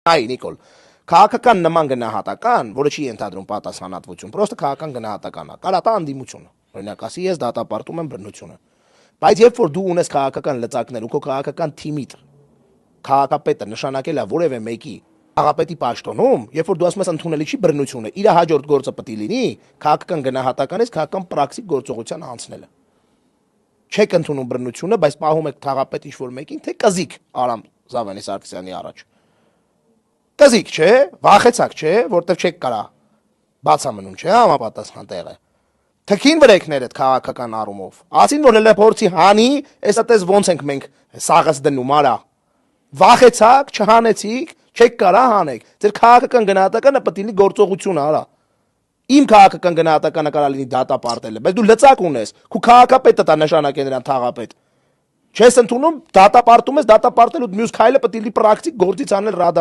Այ Նիկոլ, քաղաքական նման գնահատական, որը չի ենթադրում պատասխանատվություն, պրոստը քաղաքական գնահատական է, կարա տա անդիմությունը, օրինակ ասի ես դատապարտում եմ բռնությունը։ Բայց երբ որ դու ունես քաղաքական լծակներ ու քո քաղաքական թիմիդ քաղաքապետը նշանակել է որևէ մեկի աղապետի պաշտոնում, երբ որ դու ասում ես ընդունելի չի բռնությունը, իր հաջորդ գործը պետք է լինի քաղաքական գնահատականից քաղաքական պրակտիկ գործողության անցնելը։ Չեք ընդունում բռնությունը, բայց պահում եք թաղապետ ինչ-որ մեկին, թե կզիկ Արամ Զավանի Սարգսյանի առաջ։ Կզիկ չէ, վախեցակ չէ, որտեվ չեք կարա բացամնում չէ, համապատասխան տեղը։ Թքին վրեքներ այդ քաղաքական առումով։ Ասին որ հələ փորձի հանի, հեսա տես ոնց ենք մենք սաղս դնում, արա։ Վախեցակ, չհանեցիք, չեք կարա հանեք։ Ձեր քաղաքական գնահատականը պետք է լինի գործողություն, արա։ Իմ քաղաքական գնահատականը կարա լինի դատապարտելը, բայց դու լծակ ունես, քու քաղաքապետը տա նշանակել նրան թաղապետ։ Չես ընդունում, դատապարտում ես, դատապարտելու մյուս քայլը պետք է լինի պրակտիկ գործից անել ռադար։